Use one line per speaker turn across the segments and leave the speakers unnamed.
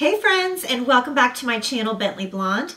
Hey friends, and welcome back to my channel, Bentley Blonde.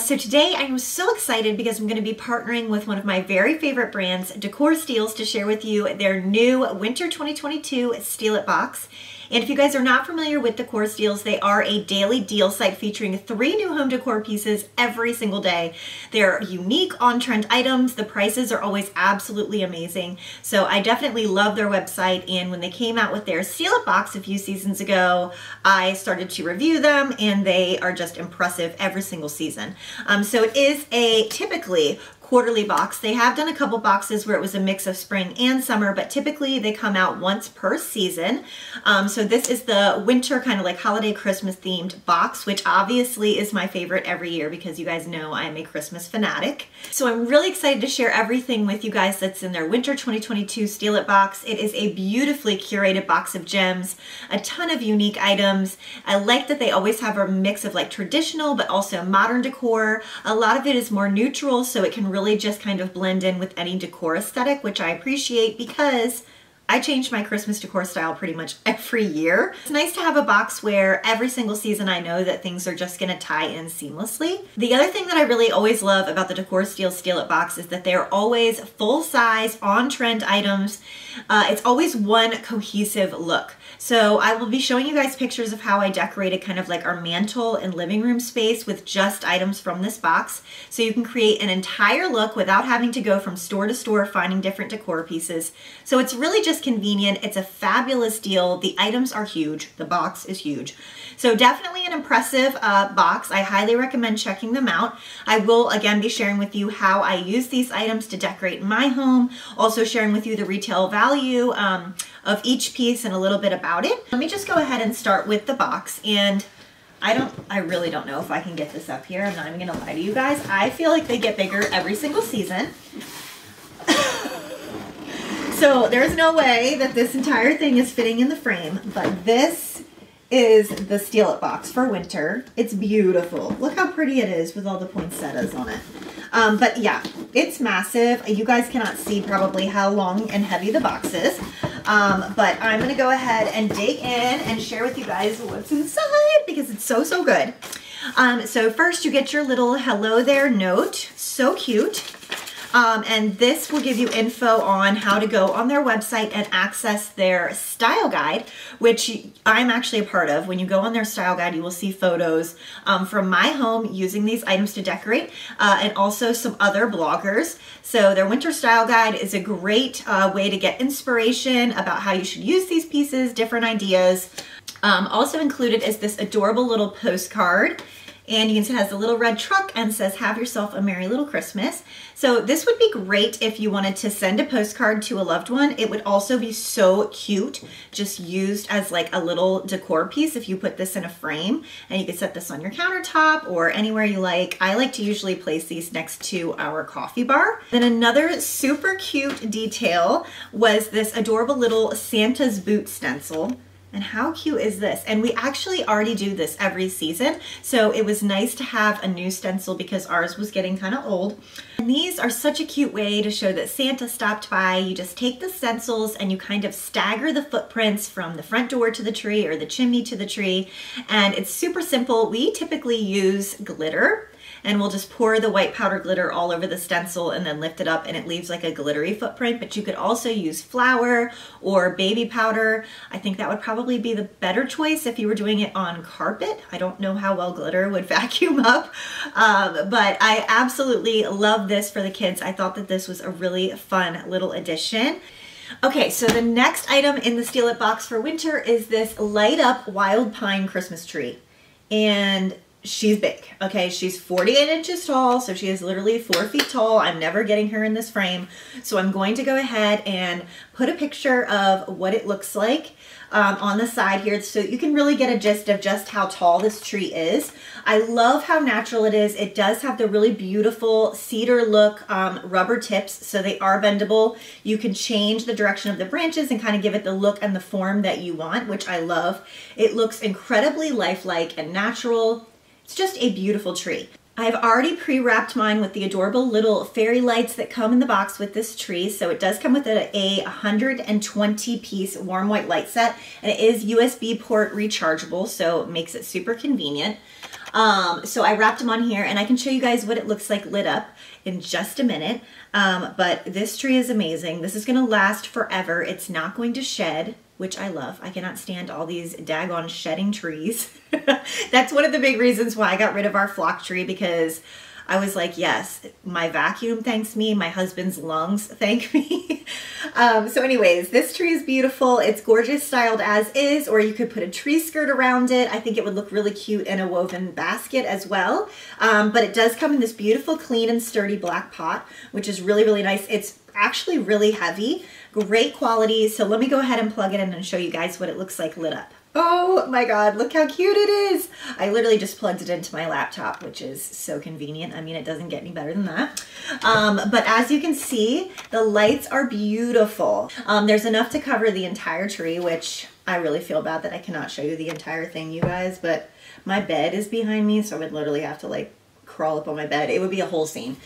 So today I am so excited because I'm going to be partnering with one of my very favorite brands, Decor Steals, to share with you their new Winter 2022 Steal It box. And if you guys are not familiar with Decor Steals, they are a daily deal site featuring 3 new home decor pieces every single day. They're unique, on-trend items. The prices are always absolutely amazing. So I definitely love their website, and when they came out with their Steal It box a few seasons ago, I started to review them, and they are just impressive every single season. So it is a typically quarterly box. They have done a couple boxes where it was a mix of spring and summer, but typically they come out once per season. So this is the winter kind of like holiday Christmas themed box, which obviously is my favorite every year because you guys know I am a Christmas fanatic. So I'm really excited to share everything with you guys that's in their Winter 2022 Steal It box. It is a beautifully curated box of gems, a ton of unique items. I like that they always have a mix of like traditional but also modern decor. A lot of it is more neutral, so it can really just kind of blend in with any decor aesthetic, which I appreciate because I change my Christmas decor style pretty much every year. It's nice to have a box where every single season I know that things are just gonna tie in seamlessly. The other thing that I really always love about the Decor Steals Steal It box is that they're always full-size, on-trend items. It's always one cohesive look. So I will be showing you guys pictures of how I decorated kind of like our mantle and living room space with just items from this box. So you can create an entire look without having to go from store to store finding different decor pieces. So it's really just convenient. It's a fabulous deal. The items are huge. The box is huge. So definitely an impressive box. I highly recommend checking them out. I will again be sharing with you how I use these items to decorate my home. Also sharing with you the retail value of each piece and a little bit about it. Let me just go ahead and start with the box. And I really don't know if I can get this up here. I'm not even gonna lie to you guys. I feel like they get bigger every single season. So there's no way that this entire thing is fitting in the frame, but this is the Steal It box for winter. It's beautiful. Look how pretty it is with all the poinsettias on it. But yeah, it's massive. You guys cannot see probably how long and heavy the box is. But I'm gonna go ahead and dig in and share with you guys what's inside because it's so, so good. So first you get your little hello there note. So cute. And this will give you info on how to go on their website and access their style guide, which I'm actually a part of. When you go on their style guide, you will see photos from my home using these items to decorate, and also some other bloggers. So their winter style guide is a great way to get inspiration about how you should use these pieces, different ideas. Also included is this adorable little postcard. And you can see it has a little red truck and says, "Have yourself a merry little Christmas." So this would be great if you wanted to send a postcard to a loved one. It would also be so cute, just used as like a little decor piece if you put this in a frame, and you could set this on your countertop or anywhere you like. I like to usually place these next to our coffee bar. Then another super cute detail was this adorable little Santa's boot stencil. And how cute is this? And we actually already do this every season, so it was nice to have a new stencil because ours was getting kind of old. And these are such a cute way to show that Santa stopped by. You just take the stencils and you kind of stagger the footprints from the front door to the tree or the chimney to the tree. And it's super simple. We typically use glitter, and we'll just pour the white powder glitter all over the stencil and then lift it up and it leaves like a glittery footprint. But you could also use flour or baby powder. I think that would probably be the better choice if you were doing it on carpet. I don't know how well glitter would vacuum up, but I absolutely love this for the kids. I thought that this was a really fun little addition. Okay, so the next item in the Steal It box for winter is this light up wild pine Christmas tree. And she's big, okay? She's 48 inches tall, so she is literally 4 feet tall. I'm never getting her in this frame. So I'm going to go ahead and put a picture of what it looks like on the side here so you can really get a gist of just how tall this tree is. I love how natural it is. It does have the really beautiful cedar look rubber tips, so they are bendable. You can change the direction of the branches and kind of give it the look and the form that you want, which I love. It looks incredibly lifelike and natural. It's just a beautiful tree. I've already pre-wrapped mine with the adorable little fairy lights that come in the box with this tree. So it does come with a 120 piece warm white light set, and it is USB port rechargeable, so it makes it super convenient. So I wrapped them on here, and I can show you guys what it looks like lit up in just a minute. But this tree is amazing. This is gonna last forever. It's not going to shed, which I love. I cannot stand all these daggone shedding trees. That's one of the big reasons why I got rid of our flock tree, because I was like, yes, my vacuum thanks me, my husband's lungs thank me. So anyways, this tree is beautiful. It's gorgeous styled as is, or you could put a tree skirt around it. I think it would look really cute in a woven basket as well. But it does come in this beautiful, clean and sturdy black pot, which is really, really nice. It's actually really heavy, great quality. So let me go ahead and plug it in and show you guys what it looks like lit up. Oh my God, look how cute it is. I literally just plugged it into my laptop, which is so convenient. I mean, it doesn't get any better than that. But as you can see, the lights are beautiful. There's enough to cover the entire tree, which I really feel bad that I cannot show you the entire thing, you guys, but my bed is behind me, so I would literally have to like crawl up on my bed. It would be a whole scene.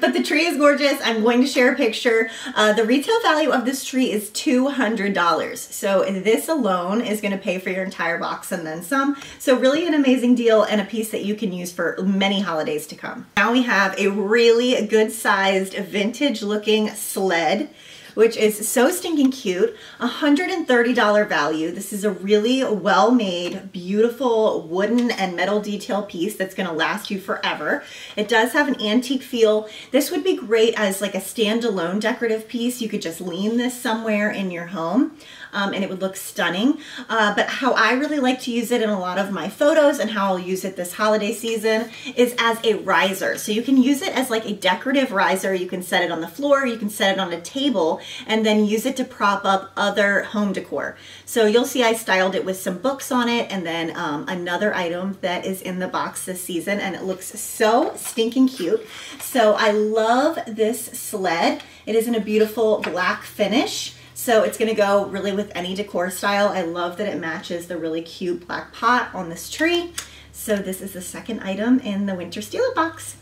But the tree is gorgeous. I'm going to share a picture. The retail value of this tree is $200. So this alone is going to pay for your entire box and then some. So really an amazing deal, and a piece that you can use for many holidays to come. Now we have a really good sized vintage looking sled, which is so stinking cute. $130 value. This is a really well-made, beautiful wooden and metal detail piece that's gonna last you forever. It does have an antique feel. This would be great as like a standalone decorative piece. You could just lean this somewhere in your home. And it would look stunning. But how I really like to use it in a lot of my photos, and how I'll use it this holiday season, is as a riser. So you can use it as like a decorative riser. You can set it on the floor, you can set it on a table, and then use it to prop up other home decor. So you'll see I styled it with some books on it, and then another item that is in the box this season, and it looks so stinking cute. So I love this sled. It is in a beautiful black finish. So it's gonna go really with any decor style. I love that it matches the really cute black pot on this tree. So this is the second item in the winter steal it box.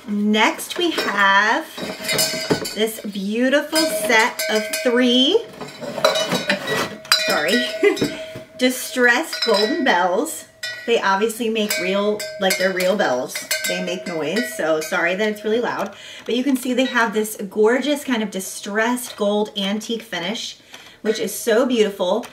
Next we have this beautiful set of 3, distressed golden bells. They obviously make real, like they're real bells. They make noise, so sorry that it's really loud. But you can see they have this gorgeous kind of distressed gold antique finish, which is so beautiful.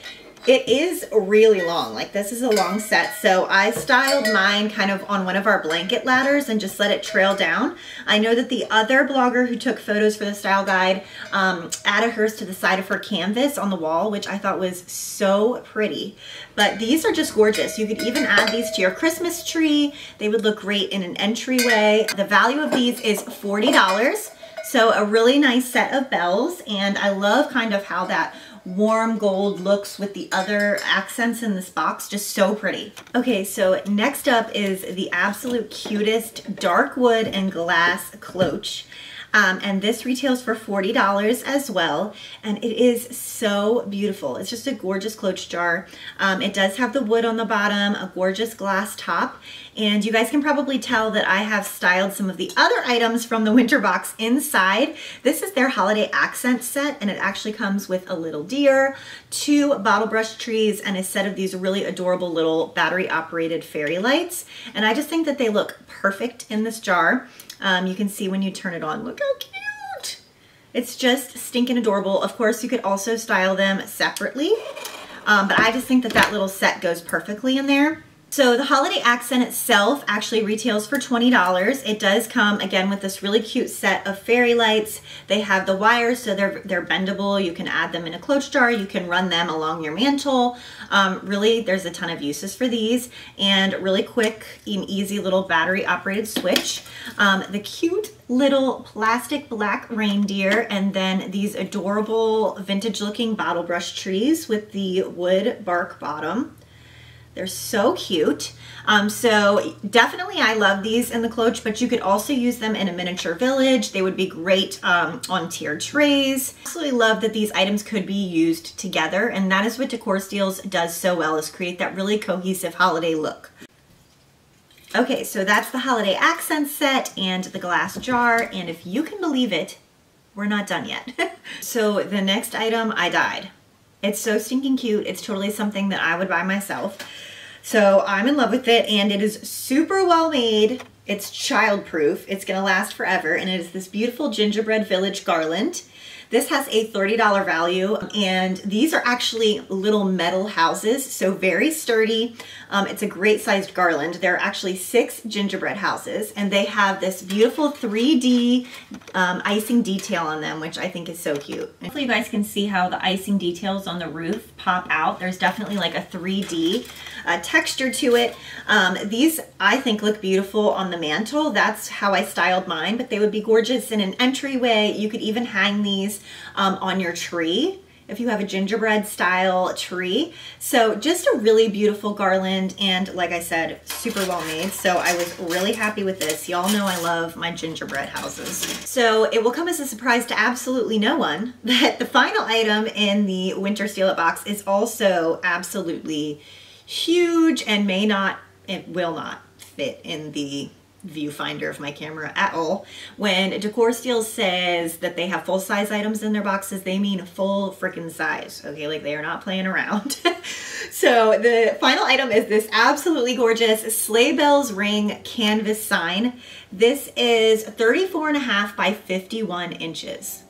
It is really long, like this is a long set. So I styled mine kind of on one of our blanket ladders and just let it trail down. I know that the other blogger who took photos for the style guide added hers to the side of her canvas on the wall, which I thought was so pretty. But these are just gorgeous. You could even add these to your Christmas tree. They would look great in an entryway. The value of these is $40. So a really nice set of bells, and I love kind of how that warm gold looks with the other accents in this box. Just so pretty. Okay, so next up is the absolute cutest dark wood and glass cloche. And this retails for $40 as well, and it is so beautiful. It's just a gorgeous cloche jar. It does have the wood on the bottom, a gorgeous glass top, and you guys can probably tell that I have styled some of the other items from the winter box inside. This is their holiday accent set, and it actually comes with a little deer, 2 bottle brush trees, and a set of these really adorable little battery operated fairy lights. And I just think that they look perfect in this jar. You can see when you turn it on, look how cute. It's just stinking adorable. Of course, you could also style them separately, but I just think that that little set goes perfectly in there. So the holiday accent itself actually retails for $20. It does come again with this really cute set of fairy lights. They have the wires, so they're bendable. You can add them in a cloche jar. You can run them along your mantle. Really, there's a ton of uses for these, and really quick and easy little battery operated switch. The cute little plastic black reindeer, and then these adorable vintage looking bottle brush trees with the wood bark bottom. They're so cute. So definitely I love these in the cloche, but you could also use them in a miniature village. They would be great on tiered trays. Absolutely love that these items could be used together, and that is what Decor Steals does so well, is create that really cohesive holiday look. Okay, so that's the holiday accent set and the glass jar, and if you can believe it, we're not done yet. So the next item, I died. It's so stinking cute. It's totally something that I would buy myself. So I'm in love with it, and it is super well made. It's childproof. It's gonna last forever, and it is this beautiful gingerbread village garland. This has a $30 value, and these are actually little metal houses, so very sturdy. It's a great sized garland. There are actually 6 gingerbread houses, and they have this beautiful 3D icing detail on them, which I think is so cute. Hopefully you guys can see how the icing details on the roof pop out. There's definitely like a 3D texture to it. These I think look beautiful on the mantle. That's how I styled mine, but they would be gorgeous in an entryway. You could even hang these on your tree if you have a gingerbread style tree. So just a really beautiful garland, and like I said, super well made. So I was really happy with this. Y'all know I love my gingerbread houses. So it will come as a surprise to absolutely no one that the final item in the winter Steal It box is also absolutely huge and it will not fit in the viewfinder of my camera at all. When Decor Steals says that they have full size items in their boxes, they mean full freaking size. Okay, like they are not playing around. So the final item is this absolutely gorgeous Sleigh Bells Ring canvas sign. This is 34.5 by 51 inches.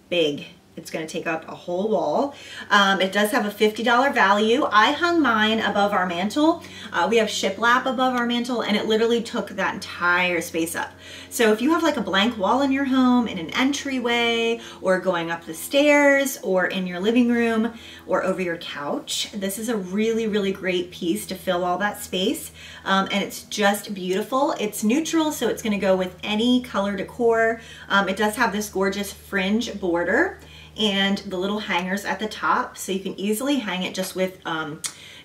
Big. It's going to take up a whole wall. It does have a $50 value. I hung mine above our mantle. We have shiplap above our mantle, and it literally took that entire space up. So if you have like a blank wall in your home, in an entryway, or going up the stairs, or in your living room, or over your couch, this is a really, really great piece to fill all that space. And it's just beautiful. It's neutral, so it's going to go with any color decor. It does have this gorgeous fringe border and the little hangers at the top, so you can easily hang it just with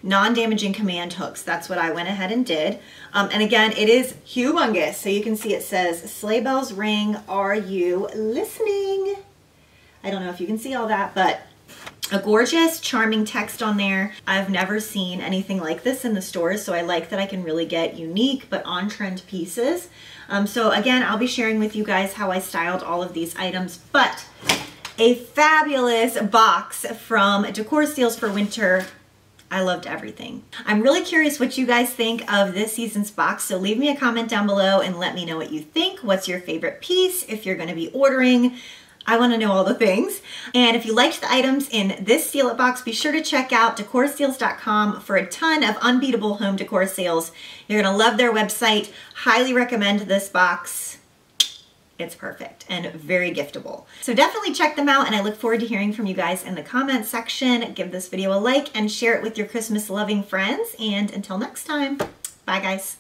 non-damaging command hooks. That's what I went ahead and did. And again, it is humongous. So you can see it says, Sleigh Bells Ring, are you listening? I don't know if you can see all that, but a gorgeous, charming text on there. I've never seen anything like this in the stores, so I like that I can really get unique but on-trend pieces. So again, I'll be sharing with you guys how I styled all of these items, but a fabulous box from Decor Steals for winter. I loved everything. I'm really curious what you guys think of this season's box, so leave me a comment down below and let me know what you think. What's your favorite piece if you're going to be ordering? I want to know all the things. And if you liked the items in this Steal It box, be sure to check out decorsteals.com for a ton of unbeatable home decor sales. You're going to love their website. Highly recommend this box. It's perfect and very giftable. So definitely check them out, and I look forward to hearing from you guys in the comments section. Give this video a like and share it with your Christmas loving friends. And until next time, bye guys.